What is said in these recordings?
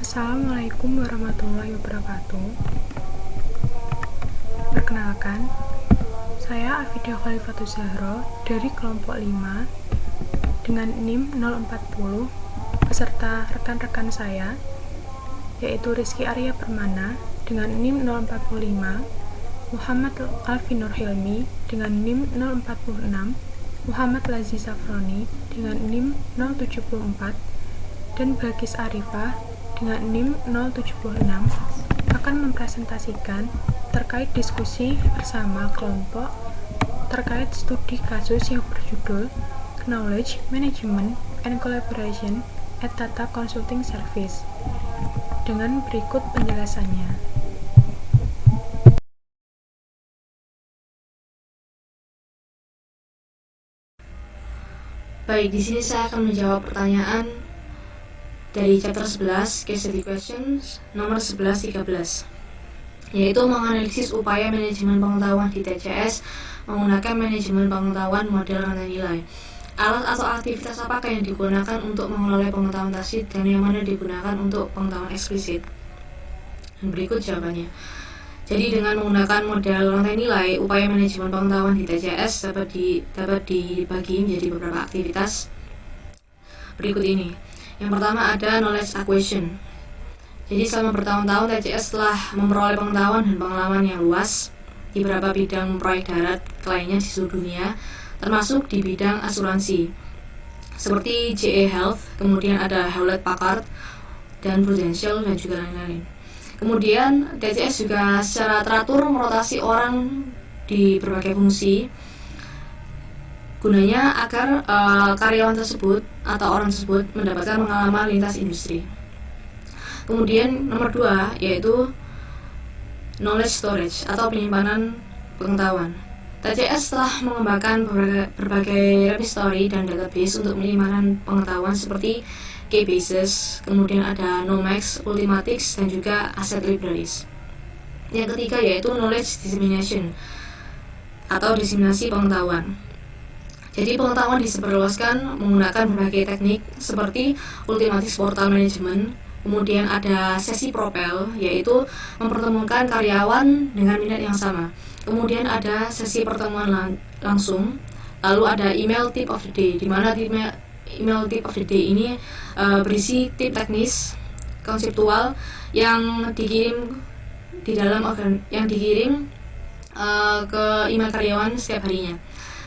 Assalamualaikum warahmatullahi wabarakatuh. Perkenalkan, saya Afidah Khalifatul Zahra dari kelompok 5 dengan NIM 040 beserta rekan-rekan saya, yaitu Rizky Arya Permana dengan NIM 045, Muhammad Alfi Nur Hilmi dengan NIM 046, Muhammad Lazi Safroni dengan NIM 074, dan Balkis Arifah dengan NIM 076 akan mempresentasikan terkait diskusi bersama kelompok terkait studi kasus yang berjudul Knowledge Management and Collaboration at Tata Consulting Service dengan berikut penjelasannya. Baik, di sini saya akan menjawab pertanyaan dari chapter 11, Case Study Questions, nomor 11-13, yaitu menganalisis upaya manajemen pengetahuan di TCS menggunakan manajemen pengetahuan model rantai nilai. Alat atau aktivitas apakah yang digunakan untuk mengelola pengetahuan tacit dan yang mana digunakan untuk pengetahuan eksplisit? Dan berikut jawabannya. Jadi dengan menggunakan model rantai nilai, upaya manajemen pengetahuan di TCS dapat dibagi menjadi beberapa aktivitas berikut ini. Yang pertama ada knowledge acquisition. Jadi selama bertahun-tahun TCS telah memperoleh pengetahuan dan pengalaman yang luas di beberapa bidang proyek darat lainnya di seluruh dunia, termasuk di bidang asuransi seperti GE Health, kemudian ada Hewlett Packard dan Prudential dan juga lain-lain. Kemudian TCS juga secara teratur merotasi orang di berbagai fungsi, gunanya agar karyawan tersebut atau orang tersebut mendapatkan pengalaman lintas industri. Kemudian nomor 2 yaitu knowledge storage atau penyimpanan pengetahuan. TCS telah mengembangkan berbagai repository dan database untuk menyimpan pengetahuan seperti Kbases, kemudian ada Nomex, Ultimatix, dan juga Asset Libraries. Yang ketiga yaitu knowledge dissemination atau diseminasi pengetahuan. Jadi pengetahuan disebarluaskan menggunakan berbagai teknik seperti Ultimatix Portal Management, kemudian ada sesi propel yaitu mempertemukan karyawan dengan minat yang sama. Kemudian ada sesi pertemuan langsung, lalu ada email tip of the day, di mana email tip of the day ini berisi tip teknis konseptual yang dikirim ke email karyawan setiap harinya.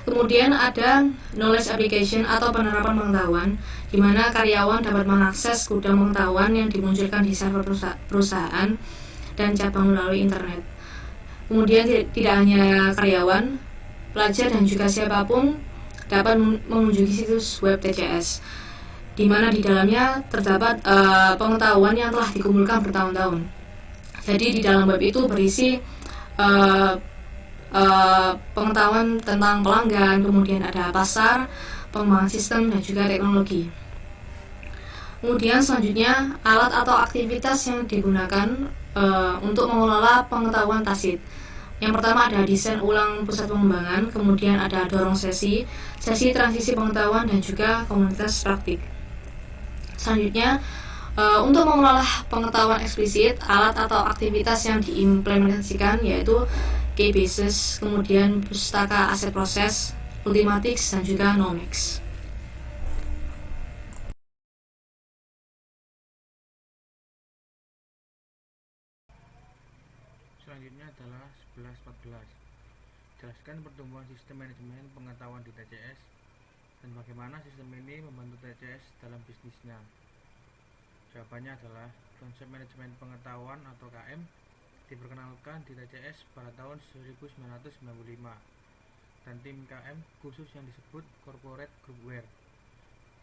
Kemudian ada knowledge application atau penerapan pengetahuan, di mana karyawan dapat mengakses gudang pengetahuan yang dimunculkan di server perusahaan dan cabang melalui internet. Kemudian tidak hanya karyawan, pelajar dan juga siapapun dapat mengunjungi situs web TCS, di mana di dalamnya terdapat pengetahuan yang telah dikumpulkan bertahun-tahun. Jadi di dalam web itu berisi pengetahuan tentang pelanggan, kemudian ada pasar, pengembangan sistem, dan juga teknologi. Kemudian selanjutnya alat atau aktivitas yang digunakan untuk mengelola pengetahuan tacit. Yang pertama ada desain ulang pusat pengembangan, kemudian ada dorong sesi transisi pengetahuan, dan juga komunitas praktik. Selanjutnya untuk mengelola pengetahuan eksplisit, alat atau aktivitas yang diimplementasikan yaitu Kbases, kemudian Pustaka Aset Proses, Ultimatix, dan juga Nomex. Selanjutnya adalah 11-14. Jelaskan pertumbuhan sistem manajemen pengetahuan di TCS dan bagaimana sistem ini membantu TCS dalam bisnisnya. Jawabannya adalah konsep manajemen pengetahuan atau KM diperkenalkan di TCS pada tahun 1995 dan tim KM khusus yang disebut Corporate Groupware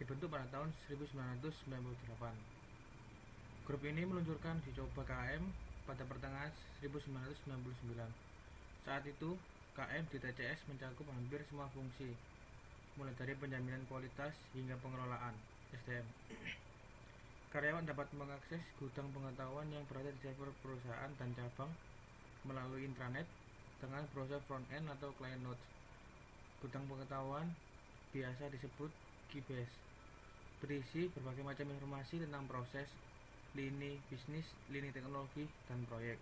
dibentuk pada tahun 1998. Grup ini meluncurkan uji coba KM pada pertengahan 1999. Saat itu KM di TCS mencakup hampir semua fungsi, mulai dari penjaminan kualitas hingga pengelolaan SDM. Karyawan dapat mengakses gudang pengetahuan yang berada di server perusahaan dan cabang melalui intranet dengan browser front-end atau client nodes. Gudang pengetahuan biasa disebut Keybase, berisi berbagai macam informasi tentang proses, lini bisnis, lini teknologi, dan proyek.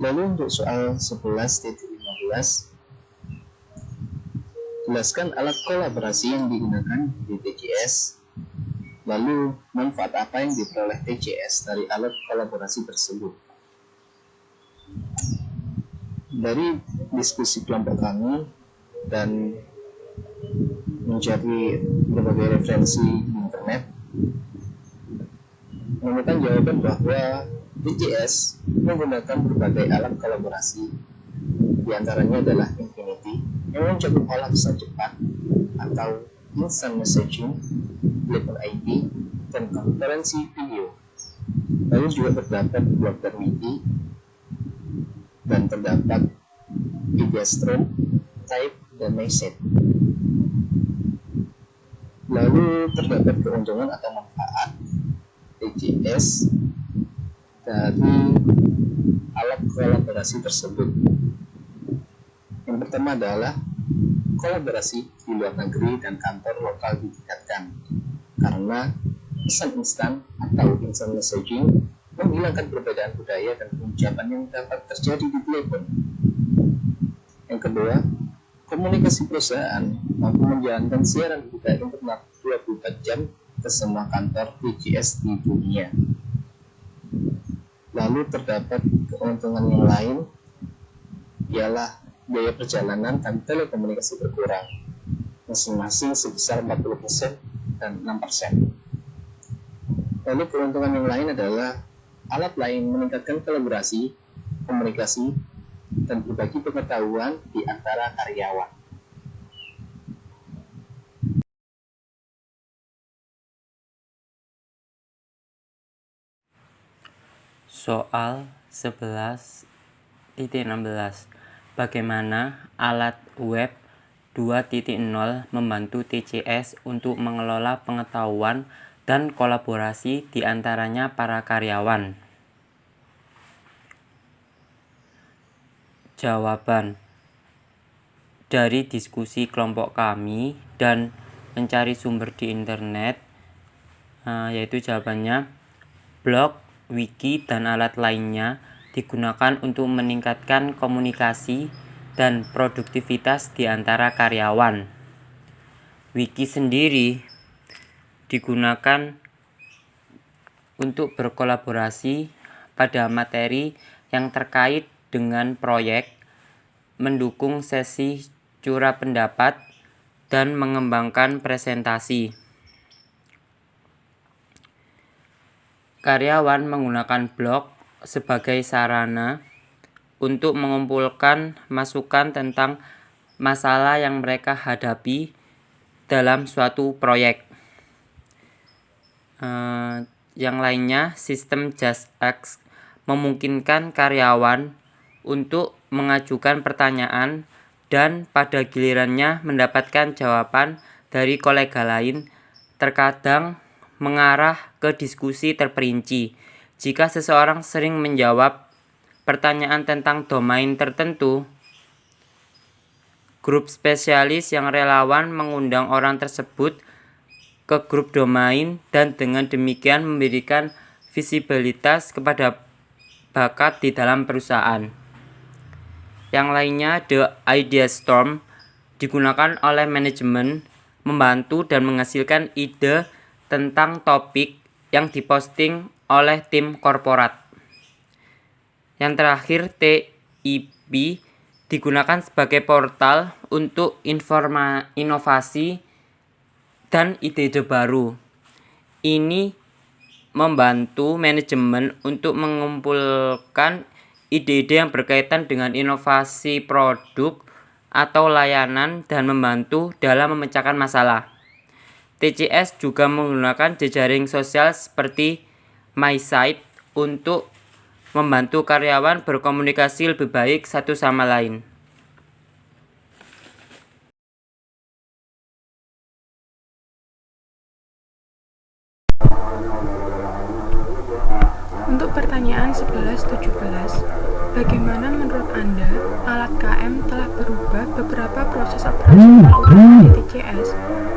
Lalu untuk soal 11.15, jelaskan alat kolaborasi yang digunakan di TCS. Lalu manfaat apa yang diperoleh TCS dari alat kolaborasi tersebut? Dari diskusi kelompok kami dan mencari berbagai referensi di internet, menemukan jawaban bahwa TCS menggunakan berbagai alat kolaborasi. Di antaranya adalah Infinity yang mencakup olah pesan cepat atau instant messaging, telepon IP, dan konferensi video. Lalu juga terdapat Blocker Wiki dan terdapat Ideastream, Type, dan Message. Lalu terdapat keuntungan atau manfaat TCS dari alat kolaborasi tersebut. Yang pertama adalah kolaborasi di luar negeri dan kantor lokal ditingkatkan karena pesan instan atau instant messaging menghilangkan perbedaan budaya dan pengucapan yang dapat terjadi di telepon. Yang kedua, komunikasi perusahaan mampu menjalankan siaran berita internet 24 jam ke semua kantor TCS di dunia. Lalu terdapat keuntungan yang lain, ialah biaya perjalanan dan telekomunikasi berkurang, masing-masing sebesar 40% dan 6%. Lalu keuntungan yang lain adalah alat lain meningkatkan kolaborasi, komunikasi, dan berbagi pengetahuan di antara karyawan. Soal 11.16. Bagaimana alat web 2.0 membantu TCS untuk mengelola pengetahuan dan kolaborasi di antaranya para karyawan? Jawaban: dari diskusi kelompok kami dan mencari sumber di internet, yaitu jawabannya blog, wiki, dan alat lainnya digunakan untuk meningkatkan komunikasi dan produktivitas di antara karyawan. Wiki sendiri digunakan untuk berkolaborasi pada materi yang terkait dengan proyek, mendukung sesi curah pendapat, dan mengembangkan presentasi. Karyawan menggunakan blog sebagai sarana untuk mengumpulkan masukan tentang masalah yang mereka hadapi dalam suatu proyek. Yang lainnya, sistem JustAsk memungkinkan karyawan untuk mengajukan pertanyaan dan pada gilirannya mendapatkan jawaban dari kolega lain, terkadang mengarah ke diskusi terperinci. Jika seseorang sering menjawab pertanyaan tentang domain tertentu, grup spesialis yang relawan mengundang orang tersebut ke grup domain dan dengan demikian memberikan visibilitas kepada bakat di dalam perusahaan. Yang lainnya, The Idea Storm digunakan oleh manajemen membantu dan menghasilkan ide tentang topik yang diposting oleh tim korporat. Yang terakhir, TIP digunakan sebagai portal untuk inovasi dan ide-ide baru. Ini membantu manajemen untuk mengumpulkan ide-ide yang berkaitan dengan inovasi produk atau layanan dan membantu dalam memecahkan masalah. TCS juga menggunakan jejaring sosial seperti MySite untuk membantu karyawan berkomunikasi lebih baik satu sama lain. Untuk pertanyaan 11-17, bagaimana menurut Anda alat KM telah berubah beberapa proses operasional utama di TCS,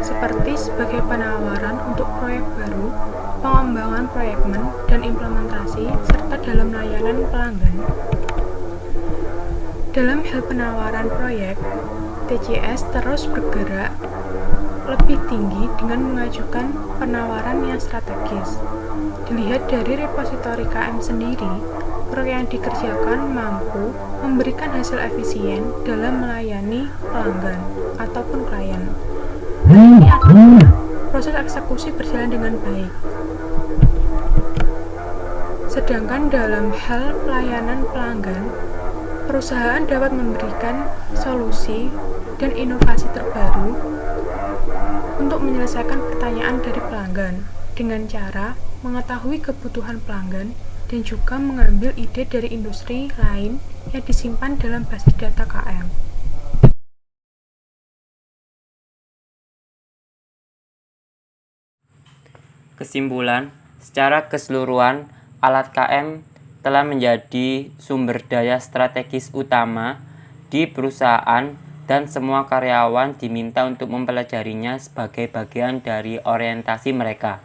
seperti sebagai penawaran untuk proyek baru, pengembangan proyekmen dan implementasi, serta dalam layanan pelanggan. Dalam hal penawaran proyek, TCS terus bergerak lebih tinggi dengan mengajukan penawaran yang strategis. Dilihat dari repositori KM sendiri, proyek yang dikerjakan mampu memberikan hasil efisien dalam melayani pelanggan ataupun klien. Hal ini artinya proses eksekusi berjalan dengan baik. Sedangkan dalam hal pelayanan pelanggan, perusahaan dapat memberikan solusi dan inovasi terbaru untuk menyelesaikan pertanyaan dari pelanggan dengan cara mengetahui kebutuhan pelanggan dan juga mengambil ide dari industri lain yang disimpan dalam basis data KM. Kesimpulan, secara keseluruhan, alat KM telah menjadi sumber daya strategis utama di perusahaan dan semua karyawan diminta untuk mempelajarinya sebagai bagian dari orientasi mereka.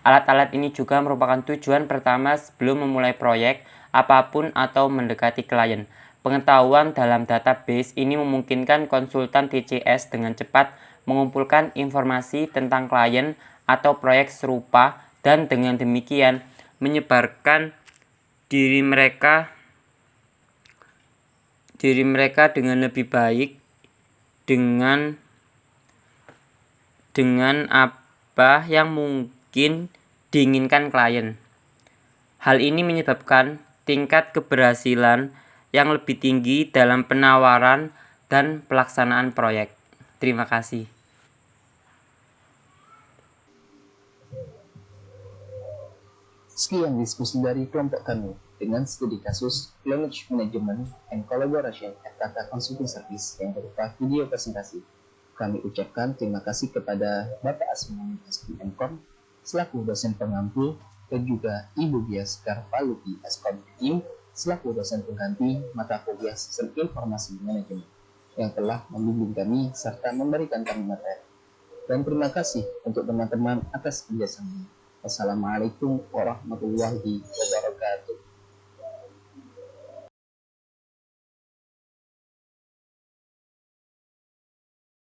Alat-alat ini juga merupakan tujuan pertama sebelum memulai proyek apapun atau mendekati klien. Pengetahuan dalam database ini memungkinkan konsultan TCS dengan cepat mengumpulkan informasi tentang klien atau proyek serupa dan dengan demikian menyebarkan diri mereka dengan lebih baik dengan apa yang mungkin diinginkan klien. Hal ini menyebabkan tingkat keberhasilan yang lebih tinggi dalam penawaran dan pelaksanaan proyek. Terima kasih. Sekian diskusi dari kelompok kami dengan studi kasus Knowledge Management and Collaboration at Tata Consulting Service yang berupa video presentasi. Kami ucapkan terima kasih kepada Bapak Asmuni SPMkom selaku dosen pengampu dan juga Ibu Bias Karpaluki SPM selaku dosen pengganti mata kuliah Sistem Informasi Manajemen yang telah membimbing kami serta memberikan kami materi. Dan terima kasih untuk teman-teman atas kerjasamanya. Wassalamualaikum warahmatullahi wabarakatuh.